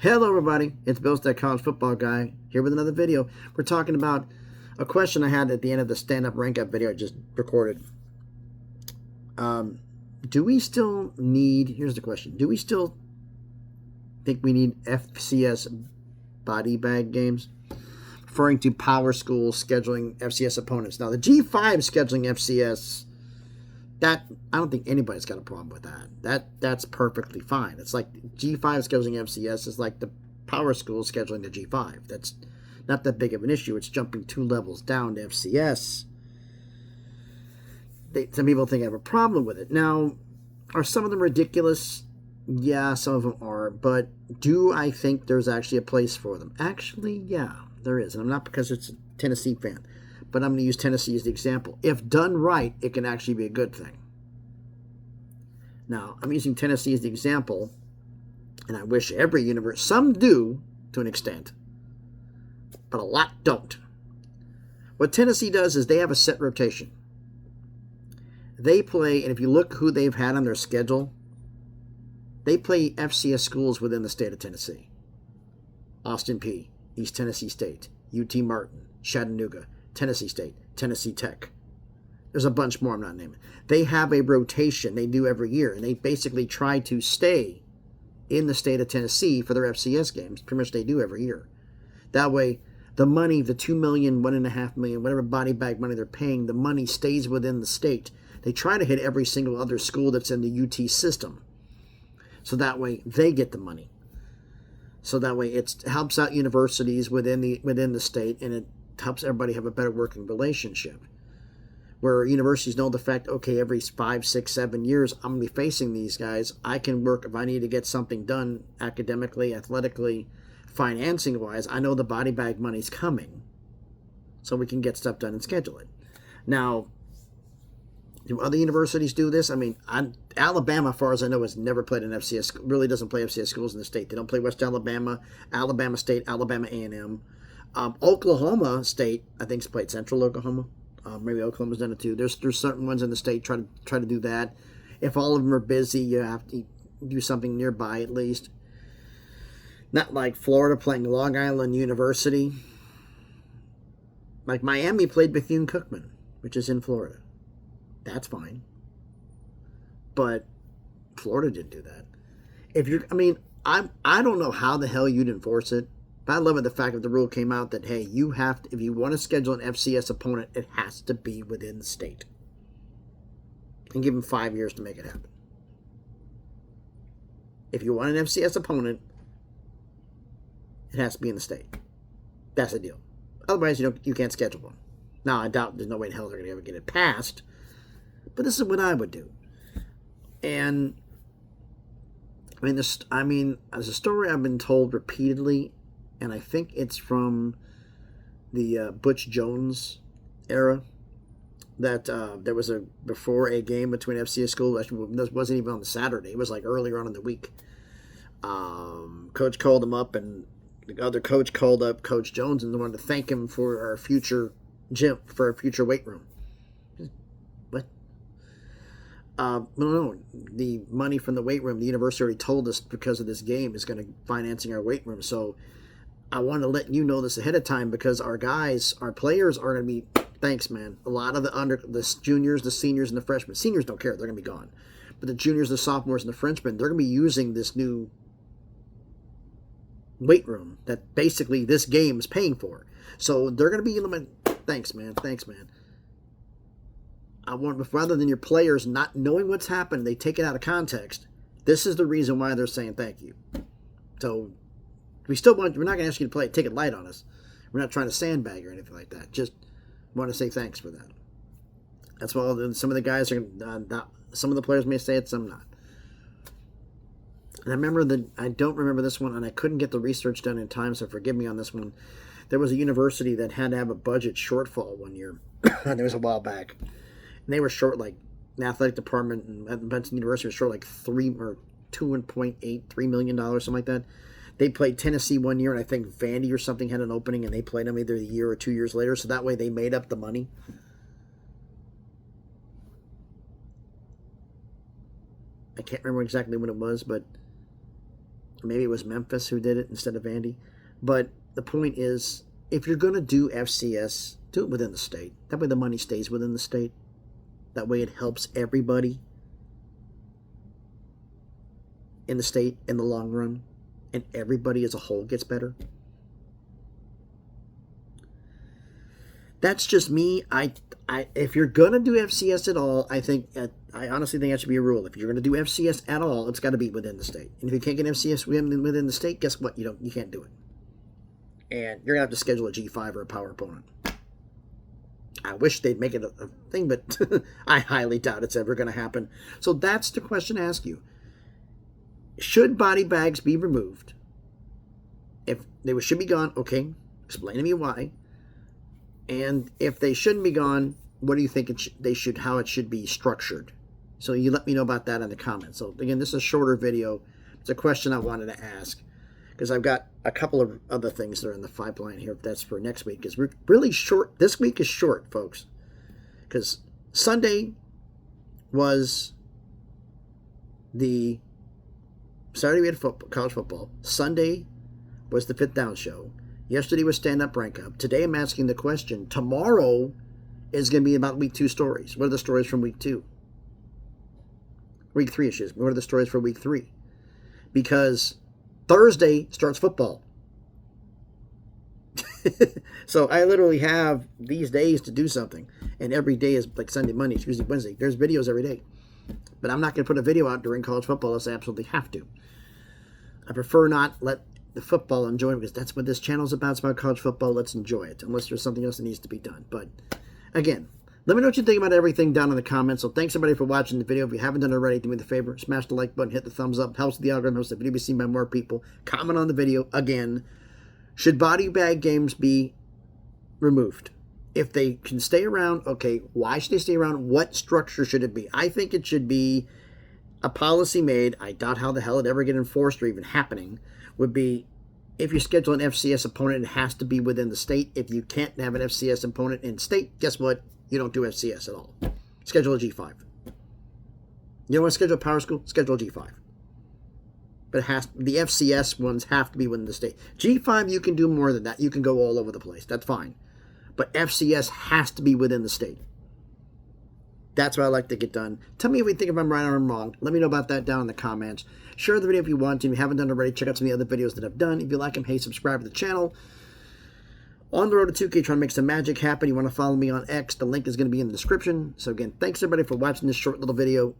Hello everybody, it's Bill's that college football guy here with another video. We're talking about a question I had at the end of the stand-up rank-up video I just recorded. Do we still need, here's the question, do we still think we need FCS Bodybag games? Referring to power schools scheduling FCS opponents. Now the G5 scheduling FCS, that I don't think anybody's got a problem with that. That's perfectly fine. It's like G5 scheduling FCS is like the power schools scheduling the G5. That's not that big of an issue. It's jumping 2 levels down to FCS. Some people think I have a problem with it. Now, are some of them ridiculous? Yeah, some of them are. But do I think there's actually a place for them? Actually, yeah, there is. And I'm not because it's a Tennessee fan. But I'm going to use Tennessee as the example. If done right, it can actually be a good thing. Now, I'm using Tennessee as the example, and I wish every university, some do to an extent, but a lot don't. What Tennessee does is they have a set rotation. They play, and if you look who they've had on their schedule, they play FCS schools within the state of Tennessee. Austin Peay, East Tennessee State, UT Martin, Chattanooga, Tennessee State, Tennessee Tech. There's a bunch more I'm not naming. They have a rotation they do every year, and they basically try to stay in the state of Tennessee for their FCS games. Pretty much they do every year. That way, the money, the $2 million, $1.5 million, whatever body bag money they're paying, the money stays within the state. They try to hit every single other school that's in the UT system. So that way, they get the money. So that way, it helps out universities within the state, and it helps everybody have a better working relationship. Where universities know the fact, okay, every 5, 6, 7 years, I'm going to be facing these guys. I can work if I need to get something done academically, athletically, financing-wise. I know the body bag money's coming, so we can get stuff done and schedule it. Now, do other universities do this? I mean, Alabama, as far as I know, has never played an FCS, really doesn't play FCS schools in the state. They don't play West Alabama, Alabama State, Alabama A&M. Oklahoma State, I think, has played Central Oklahoma. Maybe Oklahoma's done it too. There's certain ones in the state try to do that. If all of them are busy, you have to do something nearby at least. Not like Florida playing Long Island University. Like Miami played Bethune-Cookman, which is in Florida. That's fine. But Florida didn't do that. I don't know how the hell you'd enforce it. But I love it, the fact that the rule came out that, hey, you have to, if you want to schedule an FCS opponent, it has to be within the state. And give them 5 years to make it happen. If you want an FCS opponent, it has to be in the state. That's the deal. Otherwise, you can't schedule one. Now, I doubt there's no way in hell they're going to ever get it passed. But this is what I would do. And, there's a story I've been told repeatedly, and I think it's from the Butch Jones era, that there was before a game between FCS schools. Actually, this wasn't even on the Saturday. It was like earlier on in the week. Coach called him up, and the other coach called up Coach Jones and wanted to thank him for our future gym, for our future weight room. What? No. The money from the weight room, the university already told us because of this game is going to financing our weight room. So I want to let you know this ahead of time because our players are going to be, thanks, man. A lot of the juniors, the seniors, and the freshmen. Seniors don't care. They're going to be gone. But the juniors, the sophomores, and the freshmen, they're going to be using this new weight room that basically this game is paying for. So they're going to be, thanks, man. I want, rather than your players not knowing what's happened, they take it out of context. This is the reason why they're saying thank you. So we're not going to ask you to play take it light on us. We're not trying to sandbag or anything like that. Just want to say thanks for that. That's why some of the guys are some of the players may say it, some not. And I don't remember this one, and I couldn't get the research done in time, so forgive me on this one. There was a university that had to have a budget shortfall one year. And it was a while back. And they were short, like, the athletic department and Benson University was short like $2.83 million, something like that. They played Tennessee one year, and I think Vandy or something had an opening, and they played them either a year or 2 years later, so that way they made up the money. I can't remember exactly when it was, but Or maybe it was Memphis who did it instead of Vandy. But the point is, if you're going to do FCS, do it within the state. That way the money stays within the state. That way it helps everybody in the state in the long run. And everybody as a whole gets better. That's just me. If you're going to do FCS at all, I honestly think that should be a rule. If you're going to do FCS at all, it's got to be within the state. And if you can't get FCS within the state, guess what? You can't do it. And you're going to have to schedule a G5 or a power opponent. I wish they'd make it a thing, but I highly doubt it's ever going to happen. So that's the question to ask you. Should body bags be removed? If they should be gone, okay, explain to me why. And if they shouldn't be gone, what do you think how it should be structured? So you let me know about that in the comments. So again, this is a shorter video. It's a question I wanted to ask because I've got a couple of other things that are in the pipeline here. That's for next week. It's really short. This week is short, folks, because Sunday was Saturday we had college football. Sunday was the Fifth Down show. Yesterday was Stand Up, Rank Up. Today I'm asking the question. Tomorrow is going to be about week 2 stories. What are the stories from week 2? Week 3 issues. What are the stories for week 3? Because Thursday starts football. So I literally have these days to do something. And every day is like Sunday, Monday, Tuesday, Wednesday. There's videos every day. But I'm not going to put a video out during college football unless I absolutely have to. I prefer not let the football enjoy because that's what this channel is about. It's about college football. Let's enjoy it. Unless there's something else that needs to be done. But again, let me know what you think about everything down in the comments. So thanks everybody for watching the video. If you haven't done it already, do me the favor. Smash the like button. Hit the thumbs up. Helps the algorithm. Helps the video be seen by more people. Comment on the video. Again, should body bag games be removed? If they can stay around, okay, why should they stay around? What structure should it be? I think it should be a policy made. I doubt how the hell it ever get enforced or even happening. Would be if you schedule an FCS opponent, it has to be within the state. If you can't have an FCS opponent in state, guess what? You don't do FCS at all. Schedule a G5. You don't want to schedule a power school? Schedule a G5. But the FCS ones have to be within the state. G5, you can do more than that. You can go all over the place. That's fine. But FCS has to be within the state. That's what I like to get done. Tell me if you think I'm right or I'm wrong. Let me know about that down in the comments. Share the video if you want to. If you haven't done it already, check out some of the other videos that I've done. If you like them, hey, subscribe to the channel. On the road to 2K, trying to make some magic happen. You want to follow me on X. The link is going to be in the description. So again, thanks everybody for watching this short little video.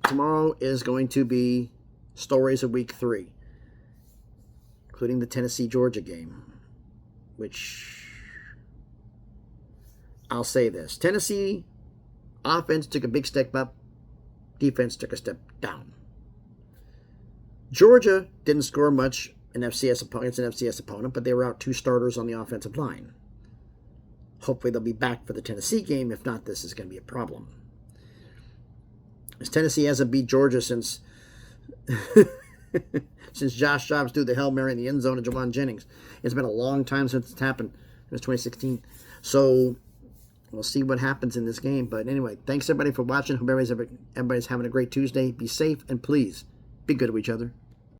Tomorrow is going to be stories of week 3, including the Tennessee-Georgia game. Which, I'll say this. Tennessee offense took a big step up. Defense took a step down. Georgia didn't score much against an FCS opponent, but they were out 2 starters on the offensive line. Hopefully they'll be back for the Tennessee game. If not, this is going to be a problem. As Tennessee hasn't beat Georgia since since Josh Jacobs threw the Hail Mary in the end zone of Jawan Jennings. It's been a long time since it's happened. It was 2016. So we'll see what happens in this game. But anyway, thanks everybody for watching. Hope everybody's having a great Tuesday. Be safe and please be good to each other.